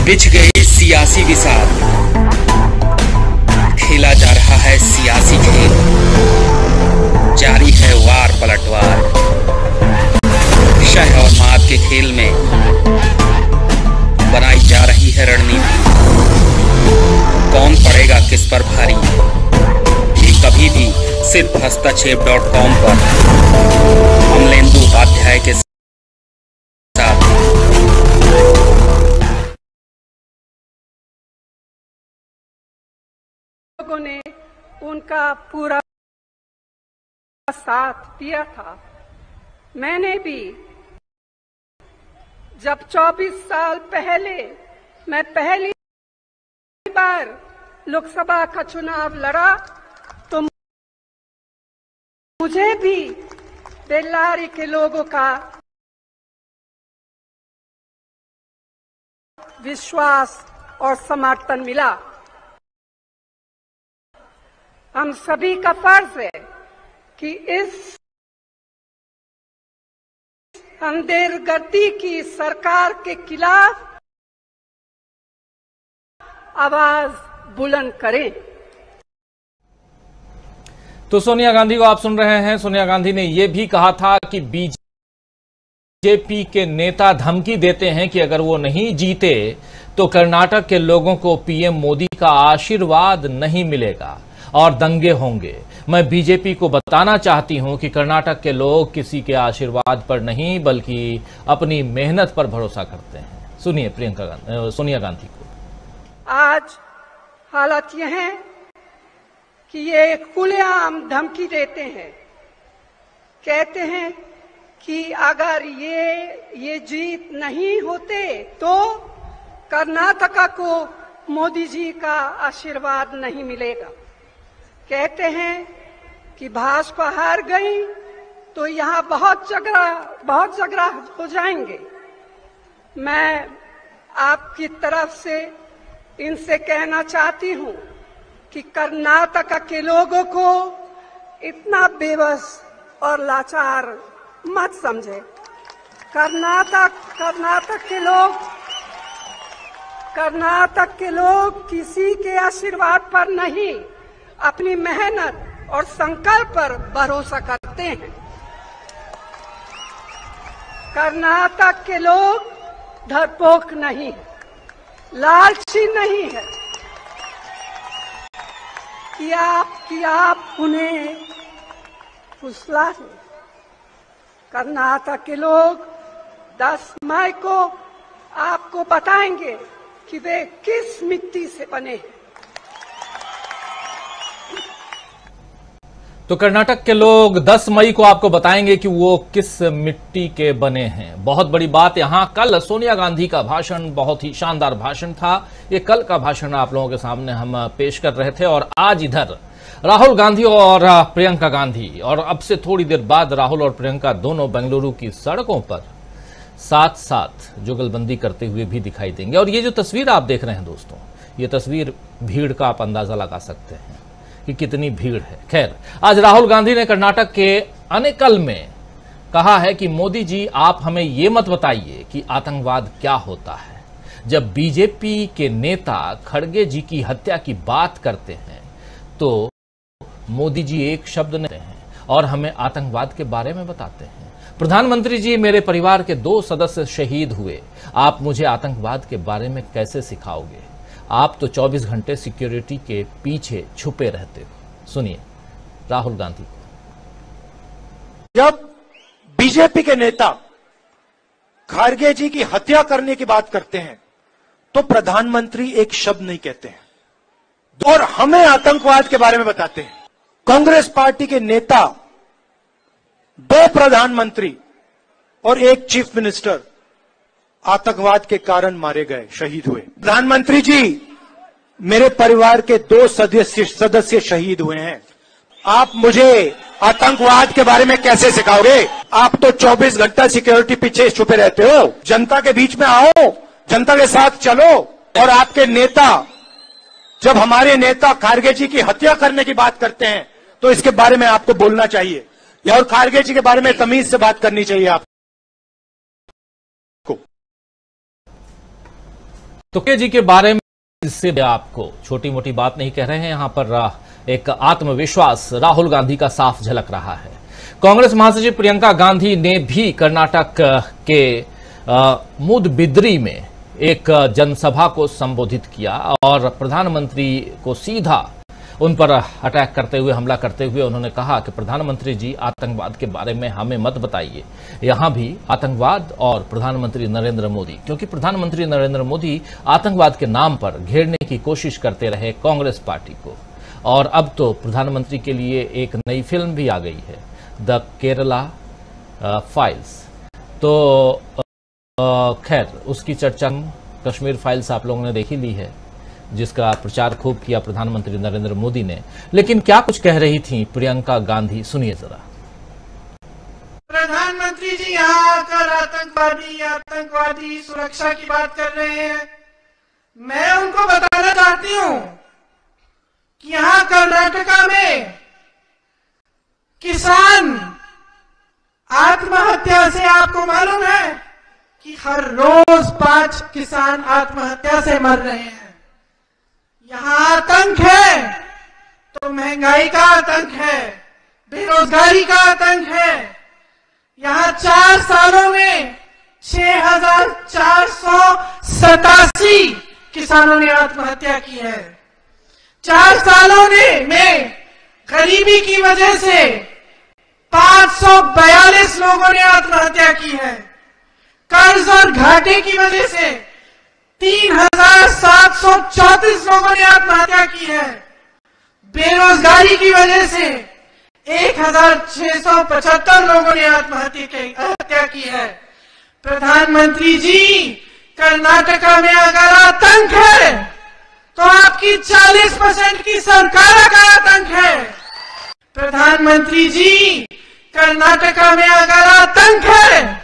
बिछ गई सियासी विसात, खेला जा रहा है सियासी खेल, जारी है वार पलटवार। शह और मात के खेल में बनाई जा रही है रणनीति। कौन पड़ेगा किस पर भारी, ये कभी भी सिर्फ हस्तक्षेप.com पर अमलेंदु उपाध्याय के साथ। लोगों ने उनका पूरा साथ दिया था। मैंने भी जब 24 साल पहले मैं पहली बार लोकसभा का चुनाव लड़ा तो मुझे भी बेल्लारी के लोगों का विश्वास और समर्थन मिला। हम सभी का फर्ज है कि इस अंधेरगर्दी की सरकार के खिलाफ आवाज बुलंद करें। तो सोनिया गांधी को आप सुन रहे हैं। सोनिया गांधी ने यह भी कहा था कि बीजेपी के नेता धमकी देते हैं कि अगर वो नहीं जीते तो कर्नाटक के लोगों को पीएम मोदी का आशीर्वाद नहीं मिलेगा और दंगे होंगे। मैं बीजेपी को बताना चाहती हूं कि कर्नाटक के लोग किसी के आशीर्वाद पर नहीं बल्कि अपनी मेहनत पर भरोसा करते हैं। सुनिए सोनिया गांधी को। आज हालत यह है कि ये खुलेआम धमकी देते हैं, कहते हैं कि अगर ये जीत नहीं होते तो कर्नाटका को मोदी जी का आशीर्वाद नहीं मिलेगा। कहते हैं कि भाजपा हार गई तो यहाँ बहुत झगड़ा हो जाएंगे। मैं आपकी तरफ से इनसे कहना चाहती हूँ कि कर्नाटक के लोगों को इतना बेबस और लाचार मत समझे। कर्नाटक के लोग किसी के आशीर्वाद पर नहीं, अपनी मेहनत और संकल्प पर भरोसा करते हैं। कर्नाटक के लोग डरपोक नहीं, लालची नहीं है कि आप उन्हें फुसला दें। कर्नाटक के लोग 10 मई को आपको बताएंगे कि वे किस मिट्टी से बने हैं। तो कर्नाटक के लोग 10 मई को आपको बताएंगे कि वो किस मिट्टी के बने हैं। बहुत बड़ी बात यहां कल सोनिया गांधी का भाषण बहुत ही शानदार भाषण था। ये कल का भाषण आप लोगों के सामने हम पेश कर रहे थे और आज इधर राहुल गांधी और प्रियंका गांधी, और अब से थोड़ी देर बाद राहुल और प्रियंका दोनों बेंगलुरु की सड़कों पर साथ साथ जुगलबंदी करते हुए भी दिखाई देंगे। और ये जो तस्वीर आप देख रहे हैं दोस्तों, ये तस्वीर भीड़ का आप अंदाजा लगा सकते हैं कि कितनी भीड़ है। खैर, आज राहुल गांधी ने कर्नाटक के अनेकल में कहा है कि मोदी जी आप हमें ये मत बताइए कि आतंकवाद क्या होता है। जब बीजेपी के नेता खड़गे जी की हत्या की बात करते हैं तो मोदी जी एक शब्द नहीं हैं और हमें आतंकवाद के बारे में बताते हैं। प्रधानमंत्री जी, मेरे परिवार के 2 सदस्य शहीद हुए, आप मुझे आतंकवाद के बारे में कैसे सिखाओगे? आप तो 24 घंटे सिक्योरिटी के पीछे छुपे रहते हो। सुनिए राहुल गांधी। जब बीजेपी के नेता खारगे जी की हत्या करने की बात करते हैं तो प्रधानमंत्री एक शब्द नहीं कहते हैं और हमें आतंकवाद के बारे में बताते हैं। कांग्रेस पार्टी के नेता, 2 प्रधानमंत्री और 1 चीफ मिनिस्टर आतंकवाद के कारण मारे गए, शहीद हुए। प्रधानमंत्री जी, मेरे परिवार के 2 सदस्य शहीद हुए हैं, आप मुझे आतंकवाद के बारे में कैसे सिखाओगे? आप तो 24 घंटा सिक्योरिटी पीछे छुपे रहते हो। जनता के बीच में आओ, जनता के साथ चलो। और आपके नेता, जब हमारे नेता खारगे जी की हत्या करने की बात करते हैं तो इसके बारे में आपको बोलना चाहिए, और खारगे जी के बारे में तमीज से बात करनी चाहिए आप। तो के जी के बारे में इससे आपको छोटी मोटी बात नहीं कह रहे हैं। यहां पर एक आत्मविश्वास राहुल गांधी का साफ झलक रहा है। कांग्रेस महासचिव प्रियंका गांधी ने भी कर्नाटक के मुदबिद्री में एक जनसभा को संबोधित किया और प्रधानमंत्री को सीधा उन पर अटैक करते हुए, हमला करते हुए उन्होंने कहा कि प्रधानमंत्री जी आतंकवाद के बारे में हमें मत बताइए। यहां भी आतंकवाद और प्रधानमंत्री नरेंद्र मोदी, क्योंकि प्रधानमंत्री नरेंद्र मोदी आतंकवाद के नाम पर घेरने की कोशिश करते रहे कांग्रेस पार्टी को, और अब तो प्रधानमंत्री के लिए एक नई फिल्म भी आ गई है, द केरला फाइल्स। तो खैर उसकी चर्चा कश्मीर फाइल्स आप लोगों ने देखी ली है, जिसका प्रचार खूब किया प्रधानमंत्री नरेंद्र मोदी ने। लेकिन क्या कुछ कह रही थी प्रियंका गांधी, सुनिए जरा। प्रधानमंत्री जी यहाँ आकर आतंकवादी सुरक्षा की बात कर रहे हैं। मैं उनको बताना चाहती हूँ कि यहाँ कर्नाटका में किसान आत्महत्या से, आपको मालूम है कि हर रोज 5 किसान आत्महत्या से मर रहे हैं। यहाँ आतंक है तो महंगाई का आतंक है, बेरोजगारी का आतंक है। यहाँ 4 सालों में 6,487 किसानों ने आत्महत्या की है। 4 सालों में गरीबी की वजह से 542 लोगों ने आत्महत्या की है। कर्ज और घाटे की वजह से 3,734 लोगों ने आत्महत्या की है। बेरोजगारी की वजह से 1,675 लोगों ने आत्महत्या की है। प्रधानमंत्री जी, कर्नाटका में अगर आतंक है तो आपकी 40% की सरकार का आतंक है। प्रधानमंत्री जी, कर्नाटका में अगर आतंक है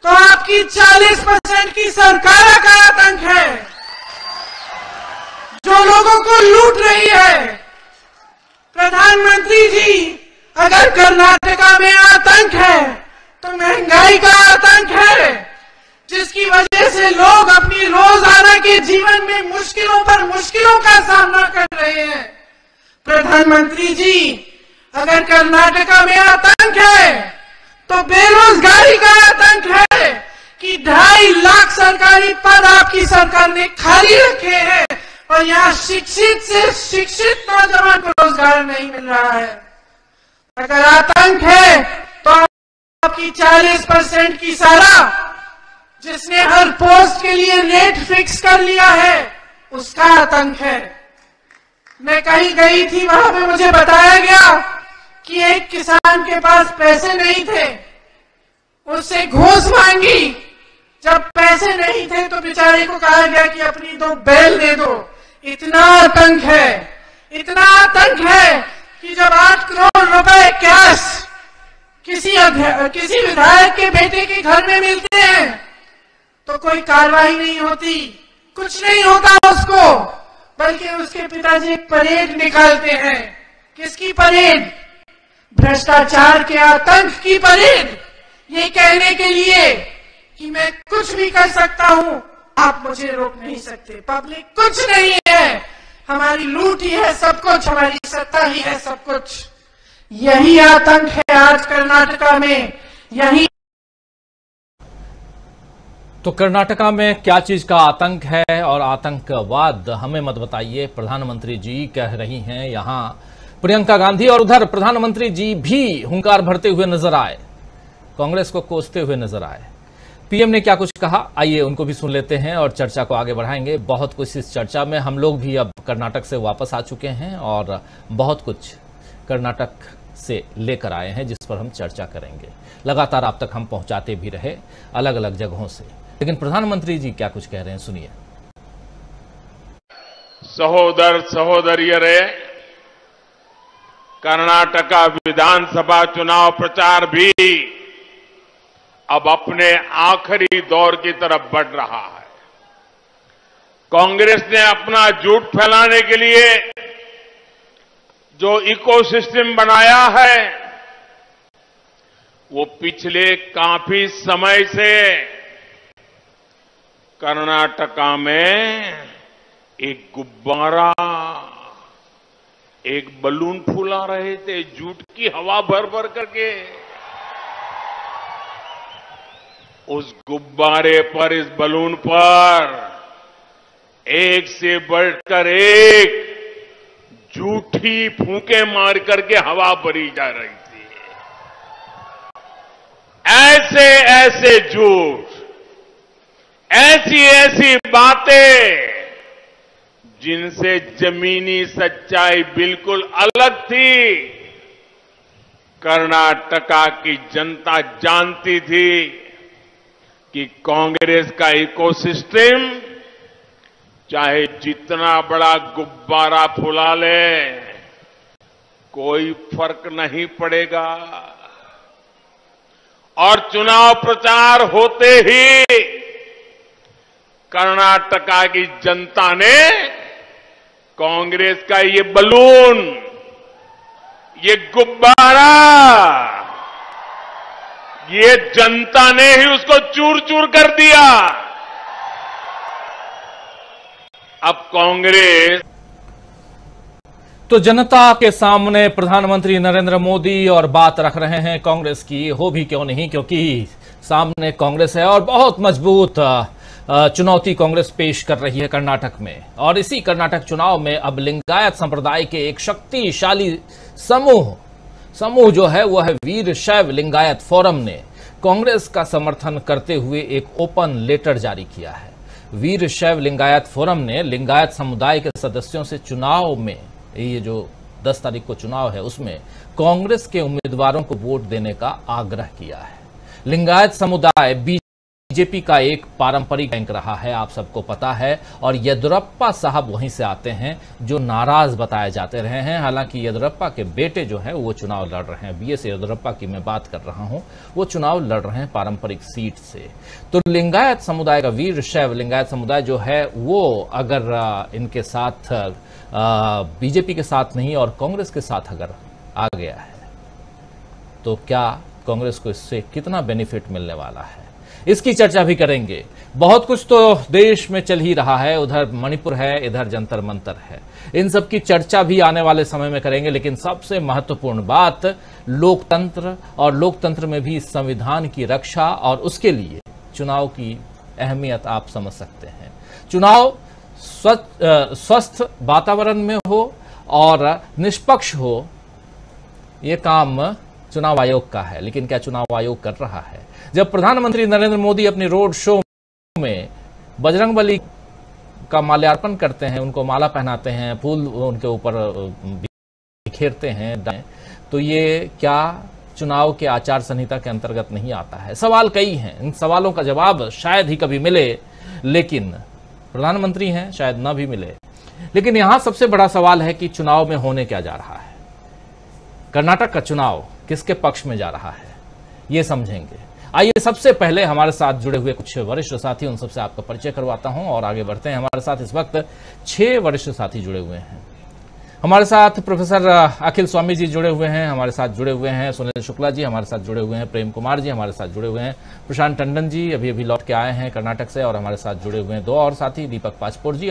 तो आपकी 40% की सरकार का आतंक है, जो लोगों को लूट रही है। प्रधानमंत्री जी, अगर कर्नाटका में आतंक है तो महंगाई का आतंक है, जिसकी वजह से लोग अपनी रोजाना के जीवन में मुश्किलों पर मुश्किलों का सामना कर रहे हैं। प्रधानमंत्री जी, अगर कर्नाटका में आतंक है तो बेरोजगारी का आतंक है कि 2.5 लाख सरकारी पद आपकी सरकार ने खाली रखे हैं और यहाँ शिक्षित से शिक्षित नौजवान को रोजगार नहीं मिल रहा है। अगर आतंक है तो आपकी 40% की सारा, जिसने हर पोस्ट के लिए रेट फिक्स कर लिया है, उसका आतंक है। मैं कहीं गई थी, वहां पे मुझे बताया गया कि एक किसान के पास पैसे नहीं थे, उससे घूस मांगी। जब पैसे नहीं थे तो बेचारे को कहा गया कि अपनी 2 बैल दे दो। इतना आतंक है, इतना आतंक है कि जब 8 करोड़ रुपए कैश किसी विधायक के बेटे के घर में मिलते हैं तो कोई कार्रवाई नहीं होती, कुछ नहीं होता उसको, बल्कि उसके पिताजी एक परेड निकालते हैं। किसकी परेड? भ्रष्टाचार के आतंक की परेड, ये कहने के लिए कि मैं कुछ भी कर सकता हूं, आप मुझे रोक नहीं सकते। पब्लिक कुछ नहीं है, हमारी लूट ही है सब कुछ, हमारी सत्ता ही है सब कुछ। यही आतंक है आज कर्नाटका में। यही तो कर्नाटका में क्या चीज का आतंक है और आतंकवाद, हमें मत बताइए, प्रधानमंत्री जी कह रही हैं यहां प्रियंका गांधी। और उधर प्रधानमंत्री जी भी हुंकार भरते हुए नजर आए, कांग्रेस को कोसते हुए नजर आए। पीएम ने क्या कुछ कहा, आइए उनको भी सुन लेते हैं और चर्चा को आगे बढ़ाएंगे। बहुत कुछ इस चर्चा में, हम लोग भी अब कर्नाटक से वापस आ चुके हैं और बहुत कुछ कर्नाटक से लेकर आए हैं जिस पर हम चर्चा करेंगे। लगातार आप तक हम पहुंचाते भी रहे अलग अलग जगहों से, लेकिन प्रधानमंत्री जी क्या कुछ कह रहे हैं, सुनिए। सहोदर सहोदरियरे, कर्नाटका विधानसभा चुनाव प्रचार भी अब अपने आखिरी दौर की तरफ बढ़ रहा है। कांग्रेस ने अपना झूठ फैलाने के लिए जो इकोसिस्टम बनाया है, वो पिछले काफी समय से कर्नाटका में एक गुब्बारा, एक बलून फुला रहे थे जूट की हवा भर भर करके। उस गुब्बारे पर, इस बलून पर एक से बढ़कर एक झूठी फूंके मार करके हवा भरी जा रही थी। ऐसे ऐसे झूठ, ऐसी ऐसी बातें जिनसे जमीनी सच्चाई बिल्कुल अलग थी, कर्नाटका की जनता जानती थी कि कांग्रेस का इकोसिस्टम चाहे जितना बड़ा गुब्बारा फुला ले, कोई फर्क नहीं पड़ेगा। और चुनाव प्रचार होते ही कर्नाटका की जनता ने कांग्रेस का ये बलून, ये गुब्बारा, ये जनता ने ही उसको चूर चूर कर दिया। अब कांग्रेस तो जनता के सामने प्रधानमंत्री नरेंद्र मोदी और बात रख रहे हैं कांग्रेस की, हो भी क्यों नहीं, क्योंकि सामने कांग्रेस है और बहुत मजबूत चुनौती कांग्रेस पेश कर रही है कर्नाटक में। और इसी कर्नाटक चुनाव में अब लिंगायत संप्रदाय के एक शक्तिशाली समूह जो है वो है वीरशैव लिंगायत फोरम ने कांग्रेस का समर्थन करते हुए एक ओपन लेटर जारी किया है। वीरशैव लिंगायत फोरम ने लिंगायत समुदाय के सदस्यों से चुनाव में, ये जो 10 तारीख को चुनाव है उसमें कांग्रेस के उम्मीदवारों को वोट देने का आग्रह किया है। लिंगायत समुदाय बीजेपी का एक पारंपरिक बैंक रहा है, आप सबको पता है, और येदुरप्पा साहब वहीं से आते हैं जो नाराज बताए जाते रहे हैं। हालांकि येदुरप्पा के बेटे जो है वो चुनाव लड़ रहे हैं, बीएस येदुरप्पा की मैं बात कर रहा हूं, वो चुनाव लड़ रहे हैं पारंपरिक सीट से। तो लिंगायत समुदाय का, वीरशैव लिंगायत समुदाय जो है वो अगर इनके साथ बीजेपी के साथ नहीं और कांग्रेस के साथ अगर आ गया है तो क्या कांग्रेस को इससे कितना बेनिफिट मिलने वाला है, इसकी चर्चा भी करेंगे। बहुत कुछ तो देश में चल ही रहा है, उधर मणिपुर है, इधर जंतर मंतर है, इन सब की चर्चा भी आने वाले समय में करेंगे। लेकिन सबसे महत्वपूर्ण बात लोकतंत्र, और लोकतंत्र में भी संविधान की रक्षा और उसके लिए चुनाव की अहमियत आप समझ सकते हैं। चुनाव स्वस्थ वातावरण में हो और निष्पक्ष हो, ये काम चुनाव आयोग का है। लेकिन क्या चुनाव आयोग कर रहा है? जब प्रधानमंत्री नरेंद्र मोदी अपनी रोड शो में बजरंगबली का माल्यार्पण करते हैं, उनको माला पहनाते हैं, फूल उनके ऊपर बिखेरते हैं, तो ये क्या चुनाव के आचार संहिता के अंतर्गत नहीं आता है? सवाल कई हैं, इन सवालों का जवाब शायद ही कभी मिले, लेकिन प्रधानमंत्री हैं, शायद ना भी मिले। लेकिन यहां सबसे बड़ा सवाल है कि चुनाव में होने क्या जा रहा है। कर्नाटक का चुनाव किसके पक्ष में जा रहा है, ये समझेंगे। आइए सबसे पहले हमारे साथ जुड़े हुए कुछ वरिष्ठ साथी, उन सबसे आपका परिचय करवाता हूं और आगे बढ़ते हैं। हमारे साथ इस वक्त 6 वरिष्ठ साथी जुड़े हुए हैं। हमारे साथ प्रोफेसर अखिल स्वामी जी जुड़े हुए हैं, हमारे साथ जुड़े हुए हैं सुनील शुक्ला जी, हमारे साथ जुड़े हुए हैं प्रेम कुमार जी, हमारे साथ जुड़े हुए हैं प्रशांत टंडन जी, अभी लौट के आए हैं कर्नाटक से, और हमारे साथ जुड़े हुए हैं 2 और साथी, दीपक पाचपोर जी